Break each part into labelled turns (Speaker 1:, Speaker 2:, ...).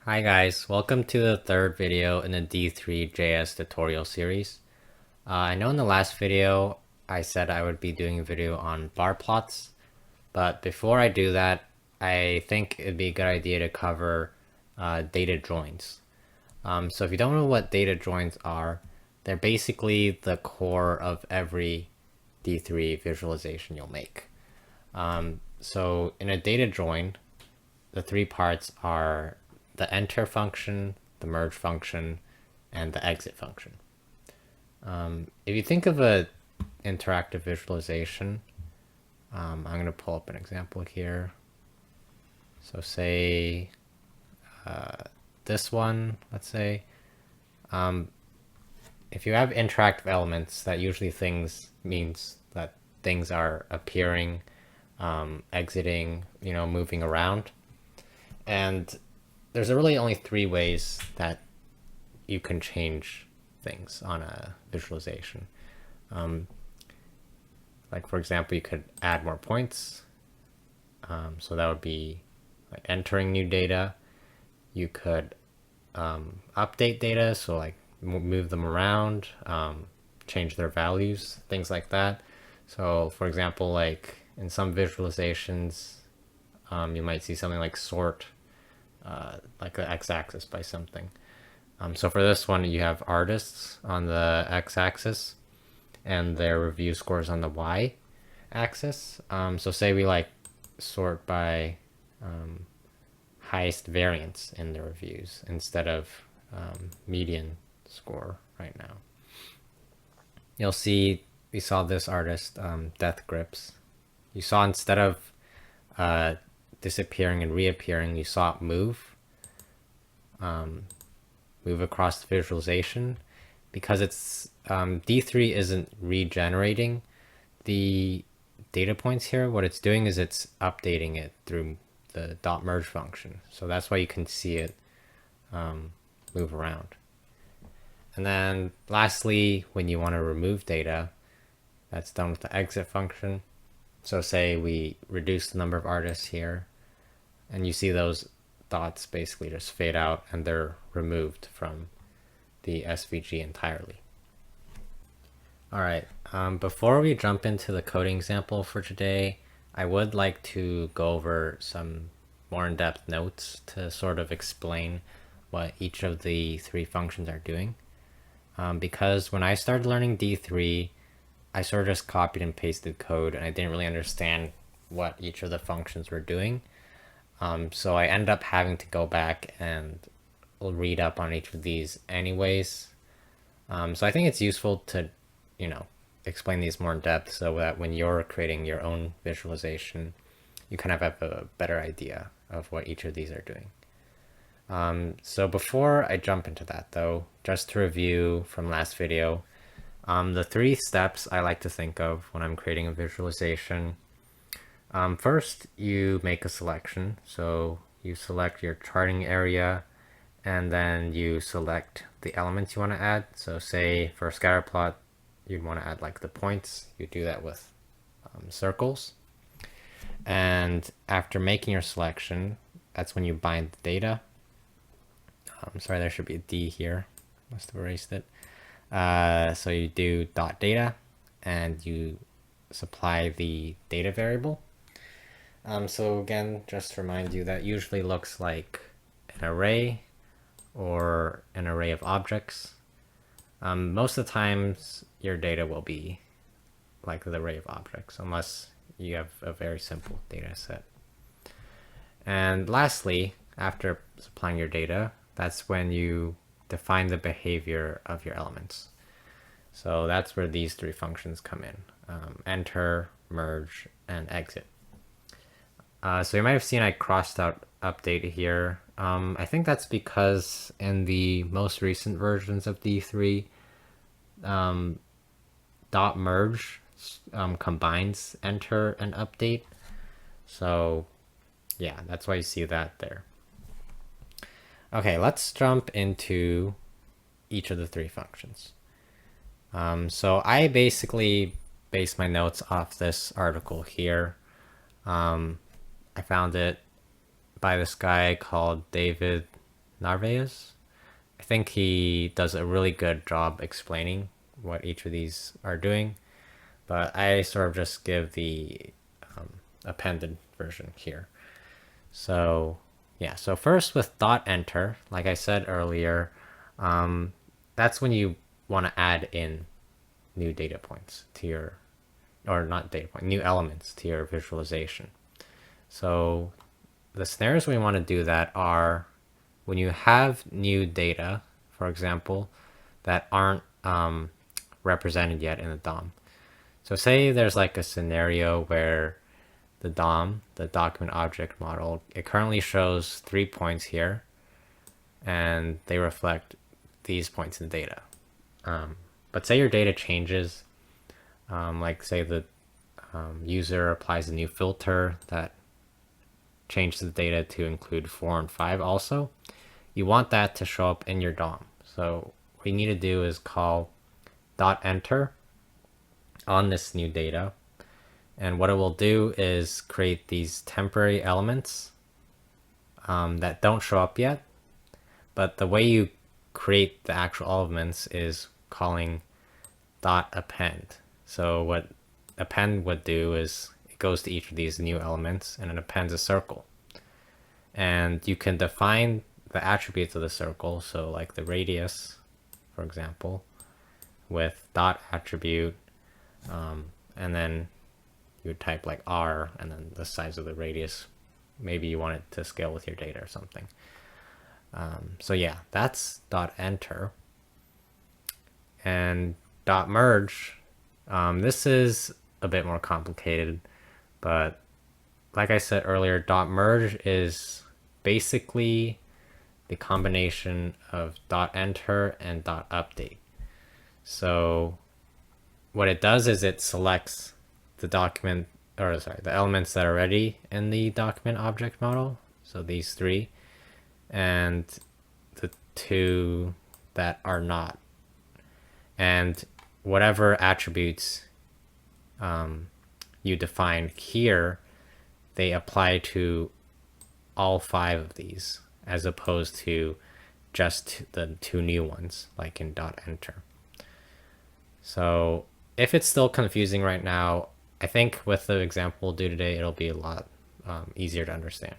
Speaker 1: Hi guys, welcome to the third video in the D3.js tutorial series. I know in the last video I said I would be doing a video on bar plots, but before I do that, I think it'd be a good idea to cover data joins. So if you don't know what data joins are, they're basically the core of every D3 visualization you'll make. So in a data join, the three parts are the enter function, the merge function, and the exit function. If you think of a interactive visualization, I'm going to pull up an example here. So say this one, let's say. If you have interactive elements, that usually means that things are appearing, exiting, moving around. And there's really only three ways that you can change things on a visualization. Like for example, you could add more points. So that would be like entering new data. You could update data, so like move them around, change their values, things like that. So for example, like in some visualizations, you might see something like sort, like the x-axis by something. So for this one, you have artists on the x-axis and their review scores on the y-axis. So say we like sort by highest variance in the reviews instead of median score right now. You'll see we saw this artist, Death Grips. You saw instead of disappearing and reappearing, you saw it move across the visualization because it's D3 isn't regenerating the data points here. What it's doing is it's updating it through the .merge function. So that's why you can see it move around. And then lastly, when you want to remove data, that's done with the exit function. So say we reduce the number of artists here, and you see those dots basically just fade out and they're removed from the SVG entirely. All right, before we jump into the coding example for today, I would like to go over some more in-depth notes to sort of explain what each of the three functions are doing. Because when I started learning D3, I sort of just copied and pasted code and I didn't really understand what each of the functions were doing. So I ended up having to go back and read up on each of these anyways. So I think it's useful to, explain these more in depth so that when you're creating your own visualization, you kind of have a better idea of what each of these are doing. So before I jump into that though, just to review from last video, the three steps I like to think of when I'm creating a visualization. First, you make a selection. So you select your charting area and then you select the elements you want to add. So say for a scatter plot, you'd want to add like the points. You do that with circles. And after making your selection, that's when you bind the data. Sorry, there should be a D here. Must have erased it. So you do .data and you supply the data variable. So again, just to remind you, that usually looks like an array or an array of objects. Most of the times your data will be like the array of objects, unless you have a very simple data set. And lastly, after supplying your data, that's when you define the behavior of your elements. So that's where these three functions come in: enter, merge, and exit. So you might have seen I crossed out update here. I think that's because in the most recent versions of D3, .merge combines enter and update. So yeah, that's why you see that there. Okay, let's jump into each of the three functions. So I basically base my notes off this article here. I found it by this guy called David Narvaez. I think he does a really good job explaining what each of these are doing, but I sort of just give the appended version here. So yeah, so first with dot enter, like I said earlier, that's when you want to add in new data points to your, or not data point, new elements to your visualization. So the scenarios we want to do that are when you have new data, for example, that aren't represented yet in the DOM. So say there's like a scenario where the DOM, the document object model, it currently shows 3 points here, and they reflect these points in data. But say your data changes, like say the user applies a new filter that changes the data to include 4 and 5 also, you want that to show up in your DOM. So what you need to do is call dot enter on this new data. And what it will do is create these temporary elements that don't show up yet. But the way you create the actual elements is calling dot append. So what append would do is it goes to each of these new elements and it appends a circle. And you can define the attributes of the circle, so like the radius, for example, with dot attribute, and then you would type like r and then the size of the radius. Maybe you want it to scale with your data or something. So yeah, that's dot enter. And dot merge, this is a bit more complicated, but like I said earlier, dot merge is basically the combination of dot enter and dot update. So what it does is it selects the document, or sorry, the elements that are already in the document object model, so these 3, and the 2 that are not. And whatever attributes you define here, they apply to all 5 of these, as opposed to just the 2 new ones, like in dot enter. So if it's still confusing right now, I think with the example we'll do today, it'll be a lot easier to understand.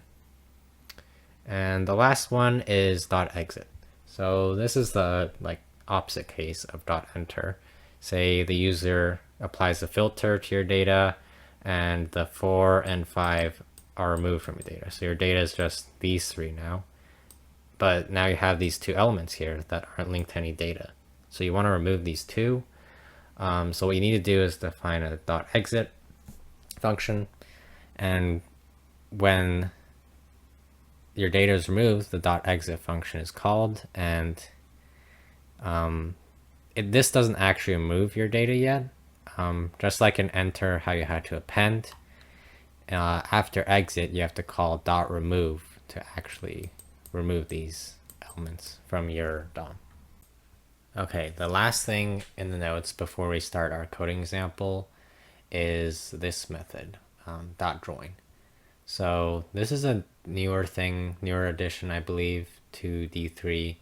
Speaker 1: And the last one is dot exit. So this is the like opposite case of dot enter. Say the user applies a filter to your data and the 4 and 5 are removed from your data. So your data is just these 3 now. But now you have these 2 elements here that aren't linked to any data. So you want to remove these 2. So what you need to do is define a dot exit function. And when your data is removed, the dot exit function is called, and this doesn't actually remove your data yet. Just like in enter, how you had to append, after exit you have to call dot remove to actually remove these elements from your DOM. Okay, the last thing in the notes before we start our coding example is this method, dot join. So this is a newer addition, I believe, to D3,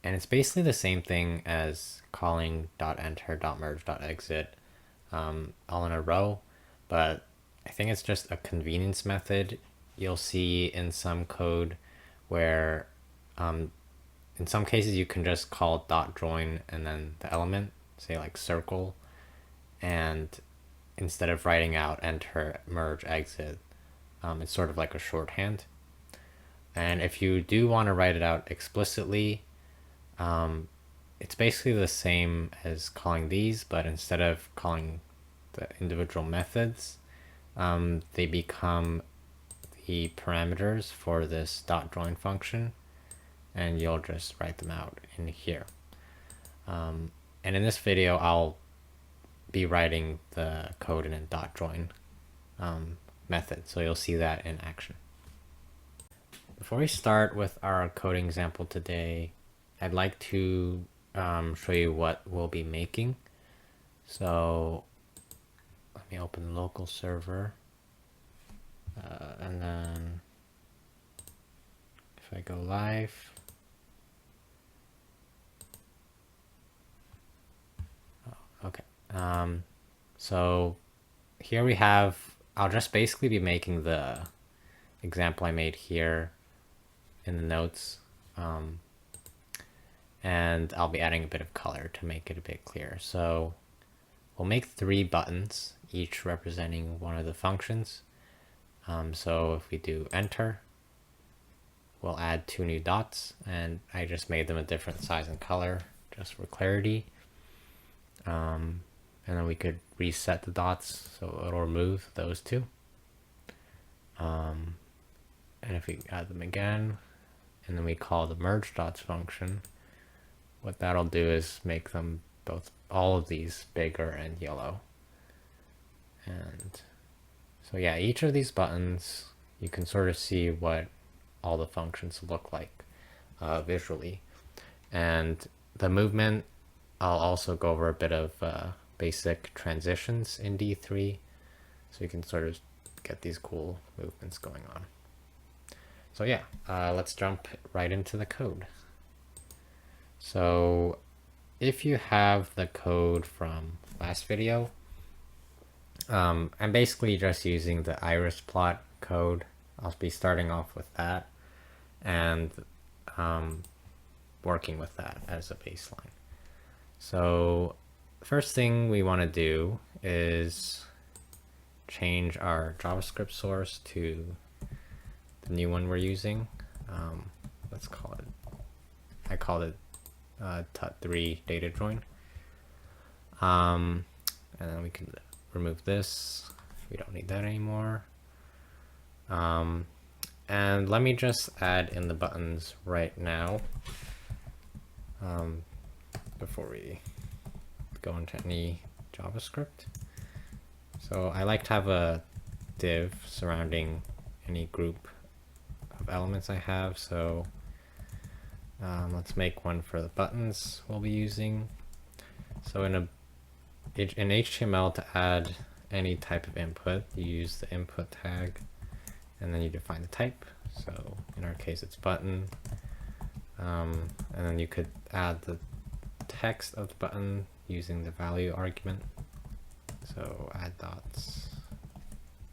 Speaker 1: and it's basically the same thing as calling dot enter, dot merge, dot exit all in a row, but I think it's just a convenience method. You'll see in some code where in some cases you can just call dot join and then the element, say like circle, and instead of writing out enter, merge, exit, it's sort of like a shorthand. And if you do want to write it out explicitly, it's basically the same as calling these, but instead of calling the individual methods, they become the parameters for this dot join function, and you'll just write them out in here. And in this video, I'll be writing the code in a dot join method, so you'll see that in action. Before we start with our coding example today, I'd like to show you what we'll be making. So let me open the local server, and then if I go live, So here we have, I'll just basically be making the example I made here in the notes. And I'll be adding a bit of color to make it a bit clearer. So we'll make 3 buttons, each representing one of the functions. So if we do enter, we'll add 2 new dots, and I just made them a different size and color just for clarity. And then we could reset the dots so it'll remove those 2. And if we add them again, and then we call the merge dots function, what that'll do is make them all of these bigger and yellow. And so yeah, each of these buttons, you can sort of see what all the functions look like visually. And the movement, I'll also go over a bit of basic transitions in D3, so you can sort of get these cool movements going on. So yeah, let's jump right into the code. So if you have the code from last video, I'm basically just using the iris plot code. I'll be starting off with that and working with that as a baseline. So the first thing we want to do is change our JavaScript source to the new one we're using. Let's call it, I called it tut3 data join. And then we can remove this. We don't need that anymore. And let me just add in the buttons right now before we go into any JavaScript. So I like to have a div surrounding any group of elements I have. So let's make one for the buttons we'll be using. So in HTML, to add any type of input, you use the input tag, and then you define the type. So in our case, it's button. And then you could add the text of the button using the value argument. So add dots,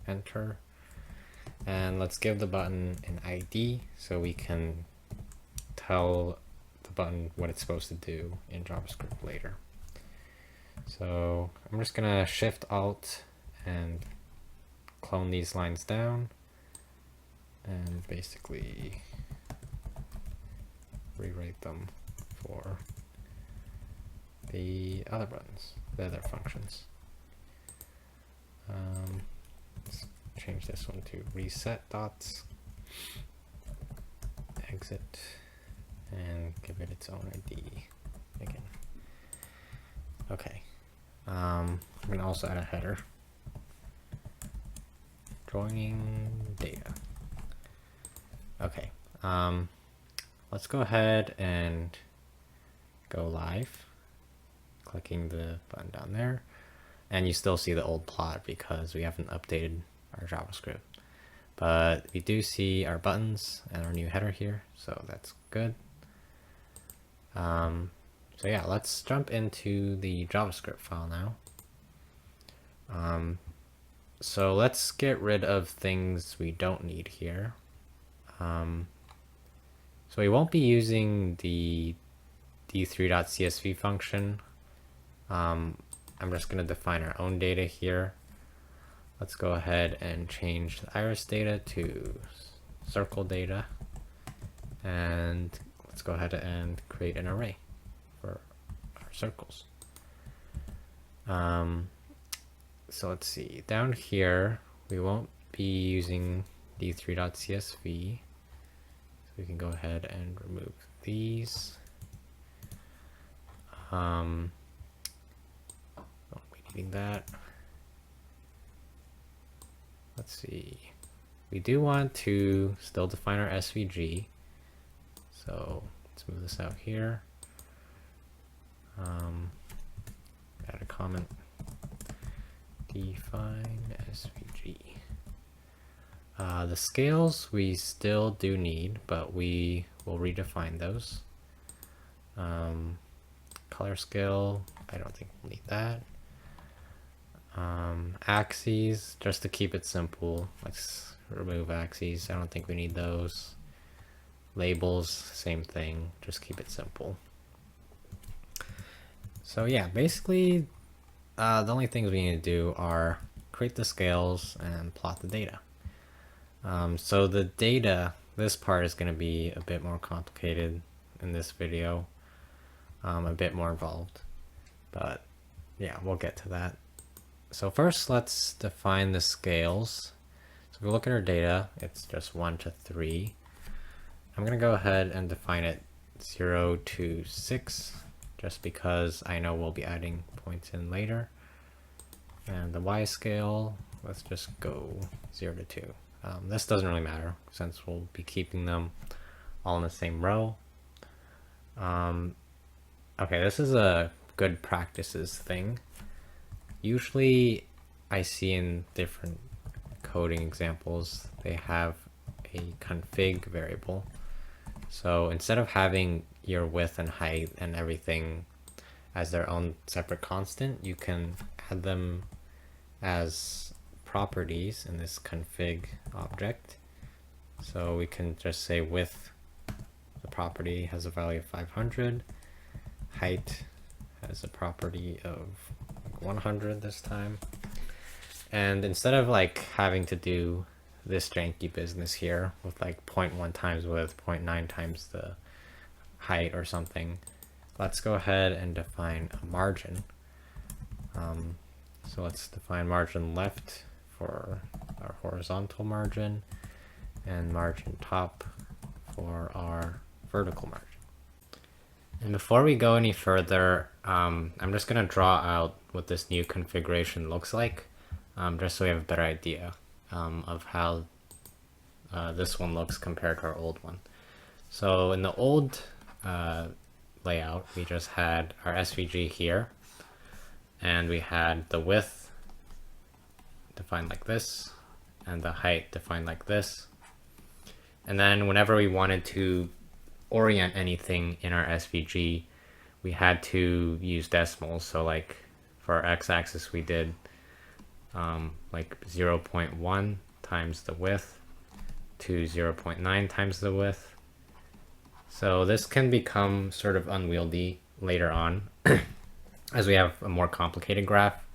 Speaker 1: enter. And let's give the button an ID so we can tell the button what it's supposed to do in JavaScript later. So I'm just gonna Shift Alt and clone these lines down and basically rewrite them for the other buttons, the other functions. Let's change this one to reset dots, exit, and give it its own ID again. Okay. I'm gonna also add a header. Joining data. Okay. Let's go ahead and go live. Clicking the button down there. And you still see the old plot because we haven't updated our JavaScript. But we do see our buttons and our new header here, so that's good. So yeah, let's jump into the JavaScript file now. So let's get rid of things we don't need here. So we won't be using the D3.csv function. I'm just going to define our own data here. Let's go ahead and change the iris data to circle data. And let's go ahead and create an array for our circles. So let's see, down here, we won't be using D3.csv. So we can go ahead and remove these. Won't be needing that. Let's see. We do want to still define our SVG. So let's move this out here. Add a comment. Define SVG. The scales we still do need, but we will redefine those. Color scale, I don't think we'll need that. Axes, just to keep it simple. Let's remove axes. I don't think we need those. Labels, same thing. Just keep it simple. So yeah, basically, the only things we need to do are create the scales and plot the data. So the data, this part is going to be a bit more complicated in this video, a bit more involved, but yeah, we'll get to that. So first, let's define the scales. So if we look at our data, it's just 1 to 3. I'm going to go ahead and define it 0 to 6, just because I know we'll be adding points in later. And the Y scale, let's just go 0 to 2. This doesn't really matter since we'll be keeping them all in the same row. Okay, this is a good practices thing. Usually I see in different coding examples, they have a config variable. So instead of having your width and height and everything as their own separate constant, you can add them as properties in this config object. So we can just say width, the property has a value of 500, height has a property of 100 this time. And instead of like having to do this janky business here with like 0.1 times width, 0.9 times the height or something, let's go ahead and define a margin. So let's define margin left for our horizontal margin and margin top for our vertical margin. And before we go any further, I'm just going to draw out what this new configuration looks like, just so we have a better idea of how this one looks compared to our old one. So in the old layout, we just had our SVG here, and we had the width defined like this, and the height defined like this. And then whenever we wanted to orient anything in our SVG, we had to use decimals. So like for our x-axis, we did like 0.1 times the width to 0.9 times the width. So this can become sort of unwieldy later on as we have a more complicated graph,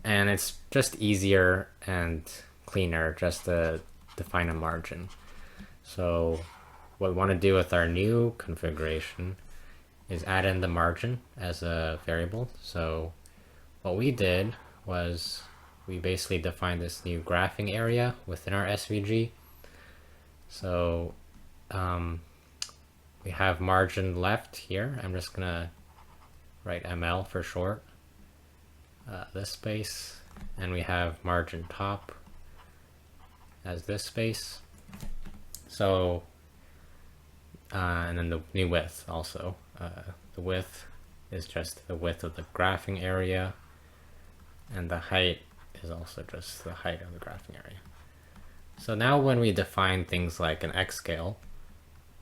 Speaker 1: and it's just easier and cleaner just to define a margin. So what we want to do with our new configuration is add in the margin as a variable. So what we did was we basically defined this new graphing area within our SVG. So we have margin left here. I'm just gonna write ML for short, this space, and we have margin top as this space. So and then the new width also. The width is just the width of the graphing area, and the height is also just the height of the graphing area. So now when we define things like an x scale,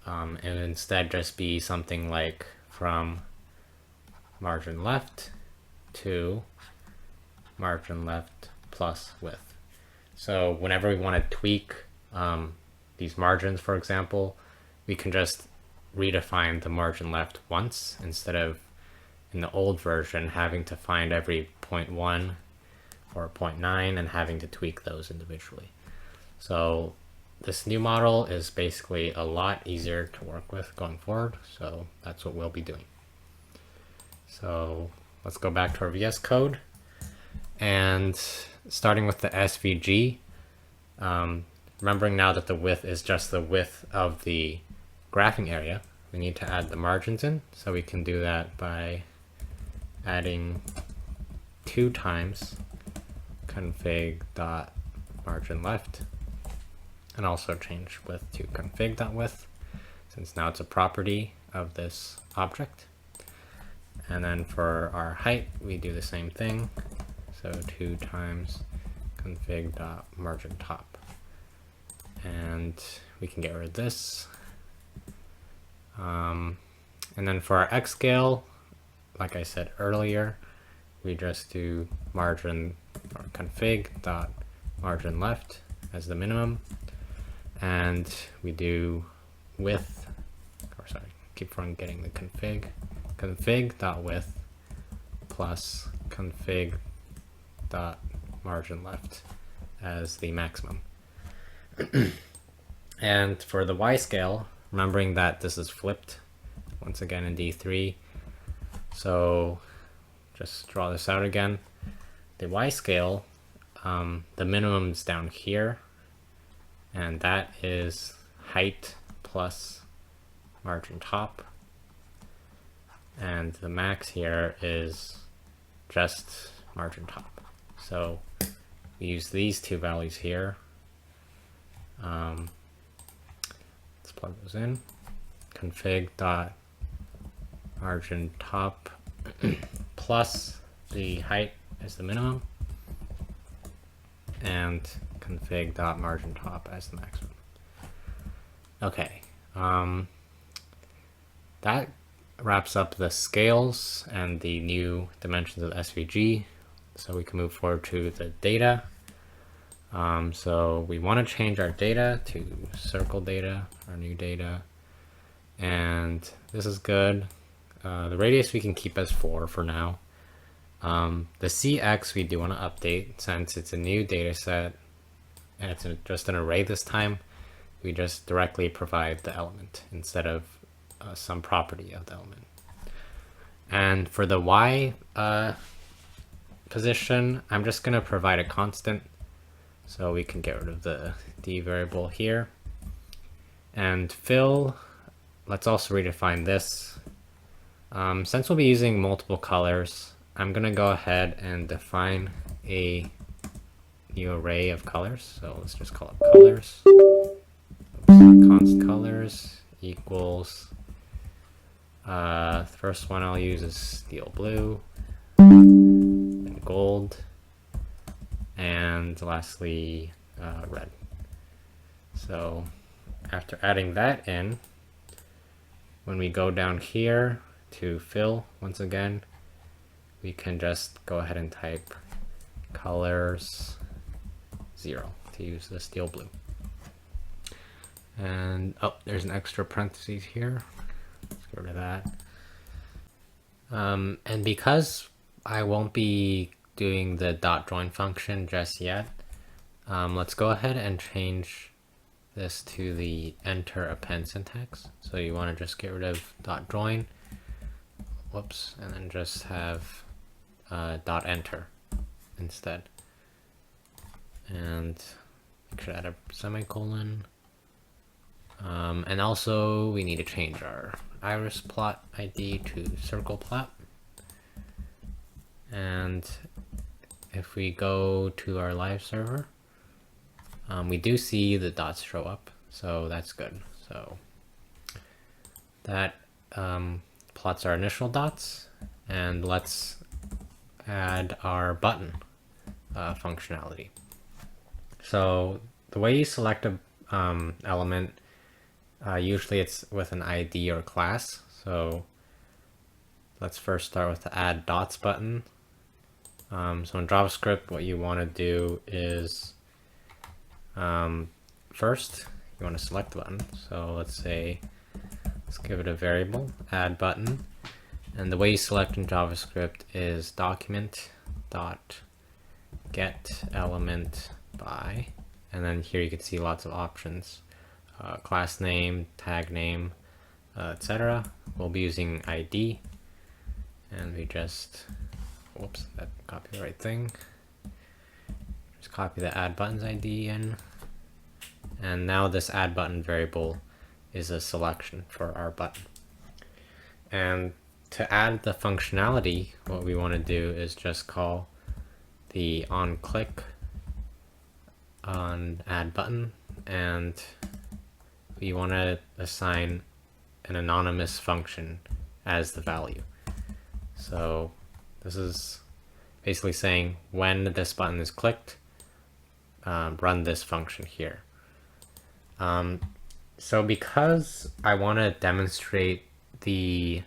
Speaker 1: it would instead just be something like from margin left to margin left plus width. So whenever we want to tweak these margins, for example, we can just redefine the margin left once instead of in the old version having to find every 0.1 or 0.9 and having to tweak those individually. So this new model is basically a lot easier to work with going forward, so that's what we'll be doing. So let's go back to our VS Code, and starting with the SVG, remembering now that the width is just the width of the graphing area, we need to add the margins in. So we can do that by adding 2 times config.margin left, and also change width to config.width, since now it's a property of this object. And then for our height, we do the same thing. So 2 times config.margin top. And we can get rid of this. And then for our x scale, like I said earlier, we just do margin config dot margin left as the minimum, and we do width, or sorry, keep on getting the config dot width plus config dot margin left as the maximum. And for the Y scale, remembering that this is flipped once again in D3, so just draw this out again. The Y scale, the minimum is down here, and that is height plus margin top, and the max here is just margin top. So we use these two values here. Let's plug those in. Config dot margin top plus the height as the minimum, and config dot margin top as the maximum. Okay, that wraps up the scales and the new dimensions of SVG. So we can move forward to the data. So we want to change our data to circle data, our new data, and this is good. The radius we can keep as 4 for now. The CX we do want to update since it's a new data set and it's just an array this time. We just directly provide the element instead of some property of the element. And for the Y position, I'm just going to provide a constant, so we can get rid of the D variable here. And fill, let's also redefine this. Since we'll be using multiple colors, I'm going to go ahead and define a new array of colors. So let's just call it colors. Const colors equals, the first one I'll use is steel blue, and gold, and lastly red. So after adding that in, when we go down here to fill, once again, we can just go ahead and type colors 0 to use the steel blue. And oh, there's an extra parentheses here. Let's get rid of that. And because I won't be doing the dot join function just yet, let's go ahead and change this to the enter append syntax. So you want to just get rid of dot join, whoops, and then just have dot enter instead. And make sure to add a semicolon. And also we need to change our iris plot ID to circle plot. And if we go to our live server, we do see the dots show up, so that's good. So that plots our initial dots, and let's add our button functionality. So the way you select a element, usually it's with an ID or class. So let's first start with the add dots button. So in JavaScript, what you want to do is first you want to select the button. So let's give it a variable, add button. And the way you select in JavaScript is document dot get element by, and then here you can see lots of options. Class name, tag name, etc. We'll be using ID, and we just, whoops, that copy the right thing. Just copy the add buttons ID in, and now this add button variable is a selection for our button. And to add the functionality, what we want to do is just call the onClick on add button, and we want to assign an anonymous function as the value. So this is basically saying when this button is clicked, run this function here. So because I want to demonstrate the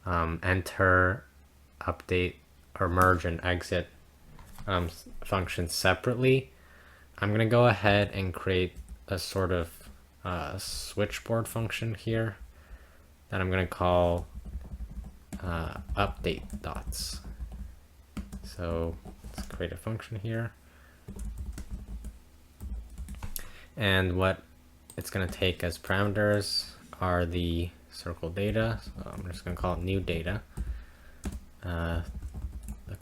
Speaker 1: enter, update, or merge and exit functions separately, I'm going to go ahead and create a sort of switchboard function here that I'm going to call update dots. So let's create a function here. And what it's going to take as parameters are the circle data. So I'm just going to call it new data. The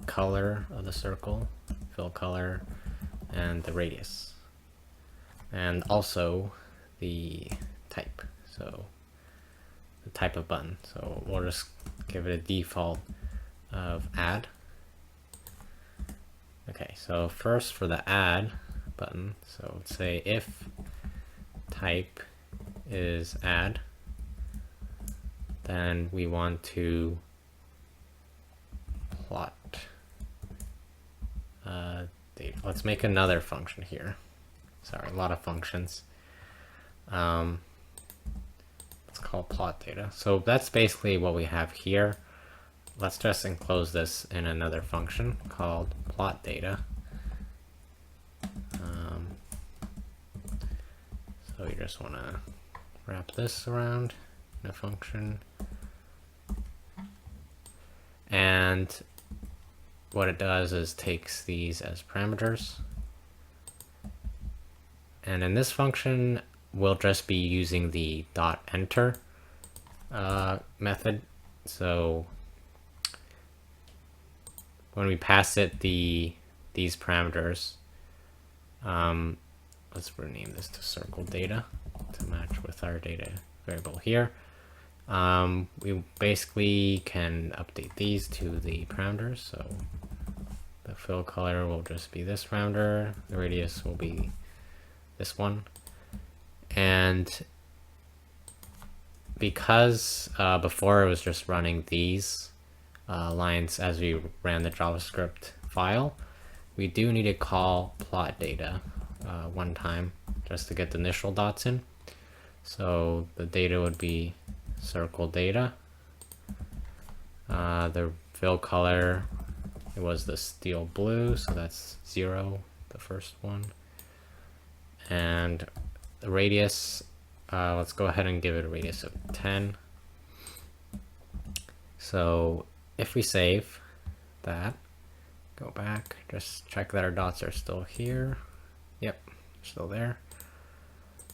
Speaker 1: color of the circle, fill color, and the radius. And also the type. So the type of button. So we'll just give it a default of add. Okay, so first for the add button, so let's say if type is add, then we want to plot data. Let's make another function here. Sorry, a lot of functions. Let's call plot data. So that's basically what we have here. Let's just enclose this in another function called plot data. So you just want to wrap this around in a function. And what it does is takes these as parameters. And in this function, we'll just be using the .enter method. So when we pass it these parameters, let's rename this to circle data to match with our data variable here. We basically can update these to the parameters. So the fill color will just be this parameter. The radius will be this one. And because before it was just running these lines as we ran the JavaScript file, we do need to call plot data one time just to get the initial dots in. So the data would be circle data. The fill color, it was the steel blue, so that's 0, the first one. And the radius, let's go ahead and give it a radius of 10. So if we save that, go back, just check that our dots are still here. Yep, still there.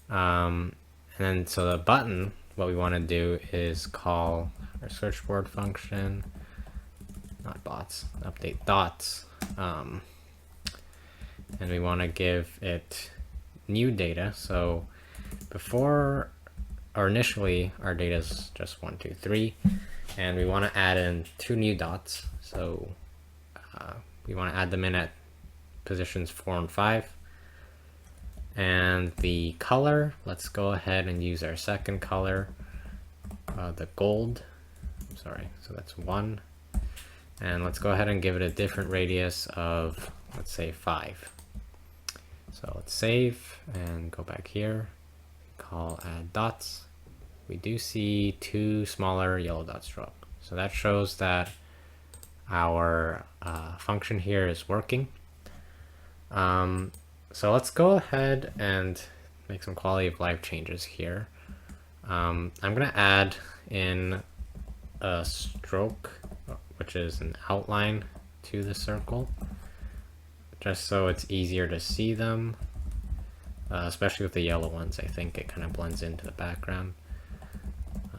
Speaker 1: And then so the button, what we want to do is call our switchboard function, not bots, update dots. And we want to give it new data. So before, or initially, our data is just 1, 2, 3, and we want to add in 2 new dots. So we want to add them in at positions 4 and 5. And the color, let's go ahead and use our second color, the gold. Sorry, so that's 1. And let's go ahead and give it a different radius of, let's say, 5. So let's save and go back here, call add dots. We do see 2 smaller yellow dots show up. So that shows that our function here is working. So let's go ahead and make some quality of life changes here. I'm going to add in a stroke, which is an outline to the circle, just so it's easier to see them, especially with the yellow ones. I think it kind of blends into the background.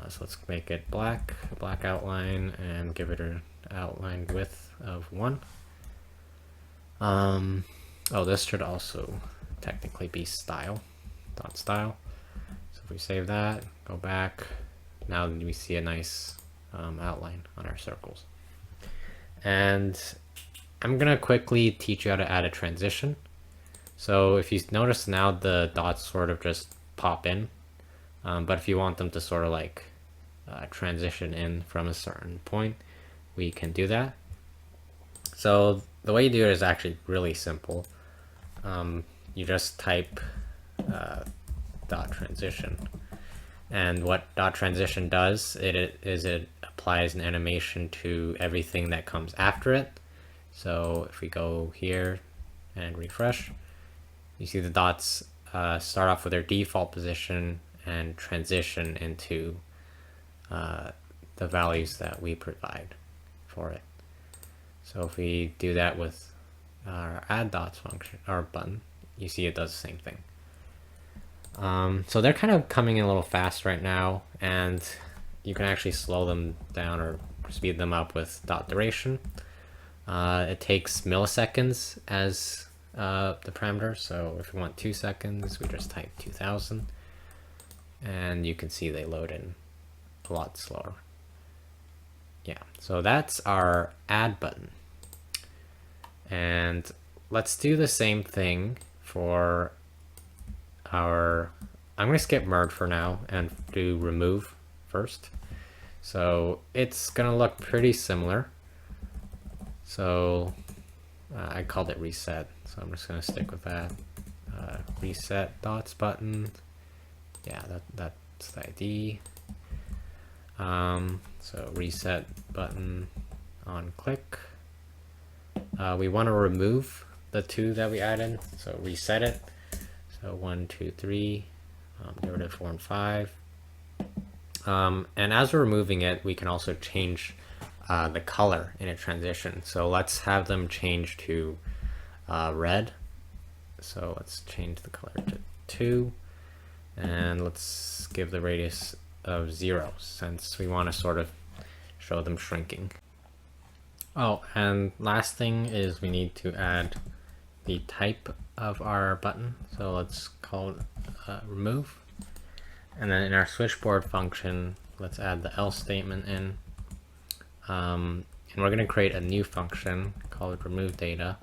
Speaker 1: So let's make it black, a black outline, and give it an outline width of 1. Oh, this should also technically be style, dot style. So if we save that, go back, now we see a nice outline on our circles. And I'm gonna quickly teach you how to add a transition. So if you notice now, the dots sort of just pop in, but if you want them to sort of like transition in from a certain point, we can do that. So the way you do it is actually really simple. You just type dot transition, and what dot transition does, it applies an animation to everything that comes after it. So if we go here and refresh, you see the dots start off with their default position and transition into the values that we provide for it. So if we do that with our add dots function or button, you see it does the same thing. So they're kind of coming in a little fast right now, and you can actually slow them down or speed them up with dot duration. It takes milliseconds as the parameter, so if we want 2 seconds, we just type 2000, and you can see they load in a lot slower. Yeah, so that's our add button. And let's do the same thing for our, I'm going to skip merge for now and do remove first. So it's going to look pretty similar. So I called it reset, so I'm just going to stick with that. Reset dots button. Yeah, that's the ID. So reset button on click. We want to remove the 2 that we added, so reset it. So 1, 2, 3, get rid of 4 and 5. And as we're removing it, we can also change the color in a transition. So let's have them change to red. So let's change the color to 2, and let's give the radius of 0 since we want to sort of show them shrinking. Oh, and last thing is we need to add the type of our button. So let's call it remove. And then in our switchboard function, let's add the else statement in. And we're going to create a new function called remove data.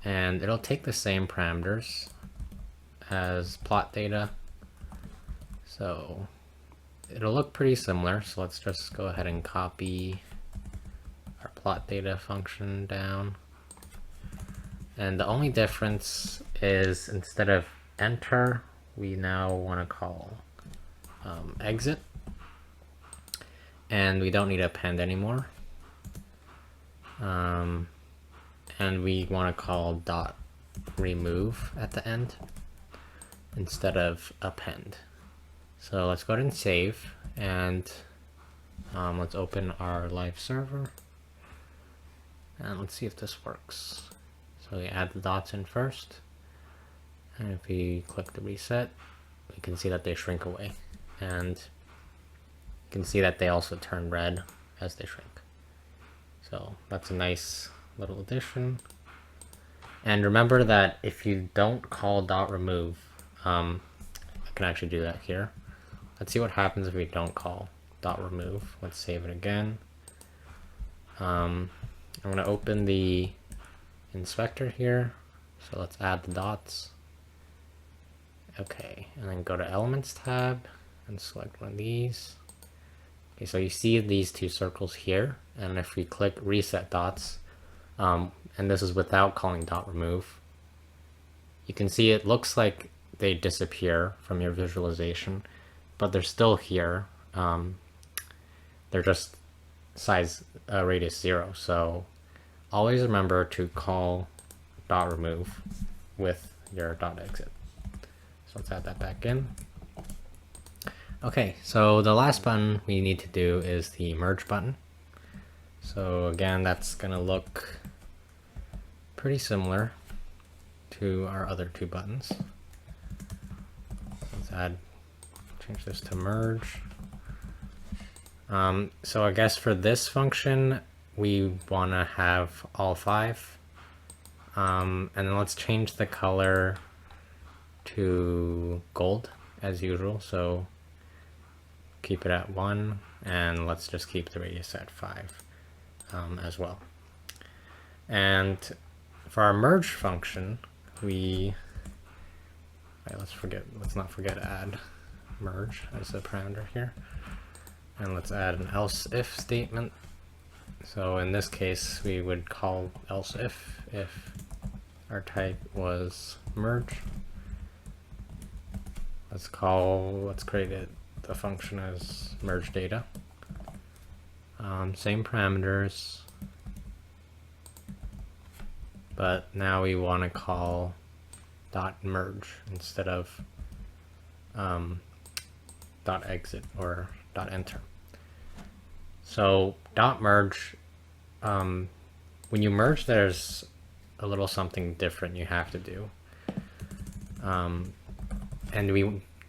Speaker 1: And it'll take the same parameters as plot data. So it'll look pretty similar. So let's just go ahead and copy our plot data function down. And the only difference is instead of enter, we now want to call exit. And we don't need append anymore. And we want to call dot remove at the end instead of append. So let's go ahead and save, and let's open our live server, and let's see if this works. So we add the dots in first, and if we click the reset, we can see that they shrink away, and you can see that they also turn red as they shrink. So that's a nice little addition. And remember that if you don't call dot remove, I can actually do that here. Let's see what happens if we don't call dot remove. Let's save it again. I'm going to open the inspector here. So let's add the dots. Okay, and then go to Elements tab and select one of these. Okay, so you see these 2 circles here, and if we click reset dots, and this is without calling dot remove, you can see it looks like they disappear from your visualization, but they're still here. They're just size radius 0. So always remember to call dot remove with your dot exit. So let's add that back in. Okay, so the last button we need to do is the merge button. So again, that's going to look pretty similar to our other 2 buttons. Let's change this to merge. So I guess for this function, we want to have all 5. And then let's change the color to gold as usual. So keep it at 1, and let's just keep the radius at 5 as well. And for our merge function, let's not forget to add merge as a parameter here. And let's add an else if statement. So in this case, we would call else if our type was merge. Let's create the function as merge data. Same parameters. but now we want to call dot merge instead of dot exit or dot enter. So dot merge, when you merge, there's a little something different you have to do. And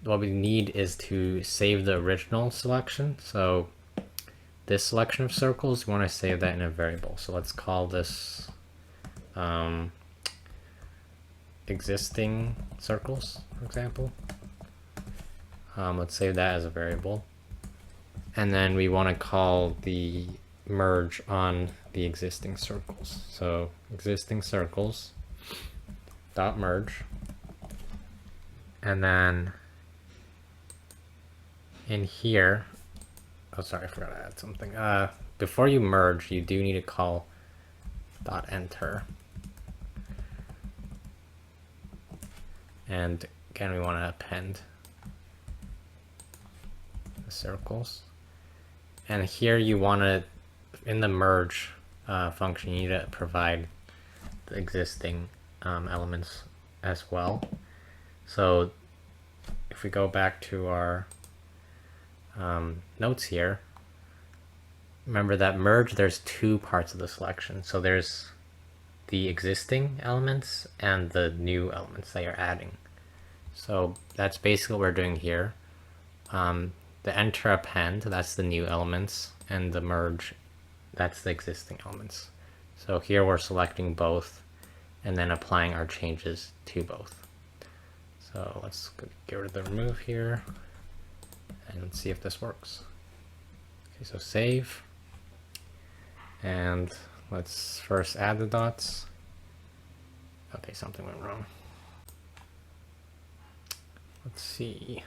Speaker 1: what we need is to save the original selection. So this selection of circles, we want to save that in a variable. So let's call this existing circles, for example. Let's save that as a variable. And then we want to call the merge on the existing circles. So existing circles dot merge. And then in here, oh sorry, I forgot to add something. Before you merge, you do need to call dot enter. And again, we want to append the circles. And here you want to, in the merge function, you need to provide the existing elements as well. So if we go back to our notes here, remember that merge, there's two parts of the selection. So there's the existing elements and the new elements that you're adding. So that's basically what we're doing here. The enter append, that's the new elements, and the merge, that's the existing elements. So here we're selecting both and then applying our changes to both. So let's get rid of the remove here and let's see if this works. Okay, so save. And let's first add the dots. Okay, something went wrong. Let's see.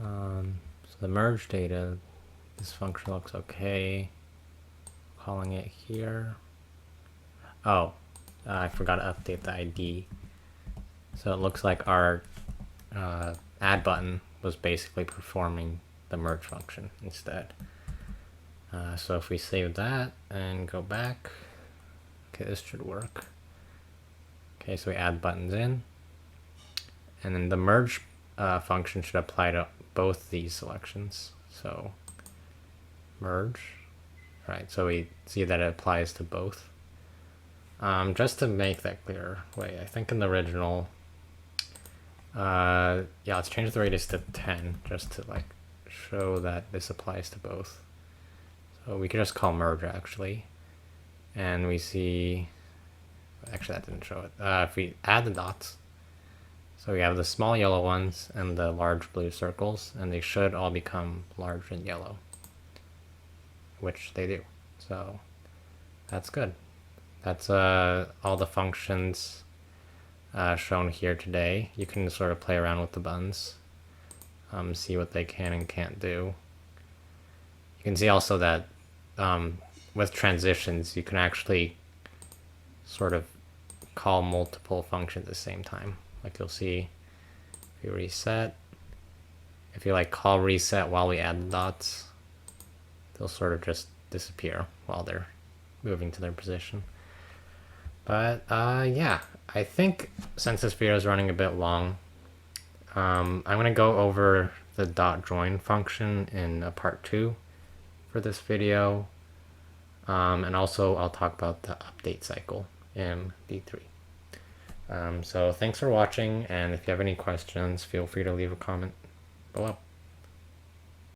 Speaker 1: So the merge data, this function looks okay. Calling it here. Oh, I forgot to update the ID. So it looks like our add button was basically performing the merge function instead. So if we save that and go back, okay, this should work. Okay, so we add buttons in, and then the merge function should apply to both these selections. So merge, right? So we see that it applies to both. Just to make that clear, wait, I think in the original, yeah, let's change the radius to 10 just to like show that this applies to both. So we can just call merge actually, and we see, actually that didn't show it. If we add the dots, so we have the small yellow ones and the large blue circles, and they should all become large and yellow, which they do. So that's good. That's all the functions shown here today. You can sort of play around with the buttons, see what they can and can't do. You can see also that with transitions, you can actually sort of call multiple functions at the same time. Like you'll see, if you reset, if you like call reset while we add the dots, they'll sort of just disappear while they're moving to their position. But yeah, I think since this video is running a bit long, I'm going to go over the dot join function in part 2 for this video. And also I'll talk about the update cycle in D3. So thanks for watching, and if you have any questions, feel free to leave a comment below.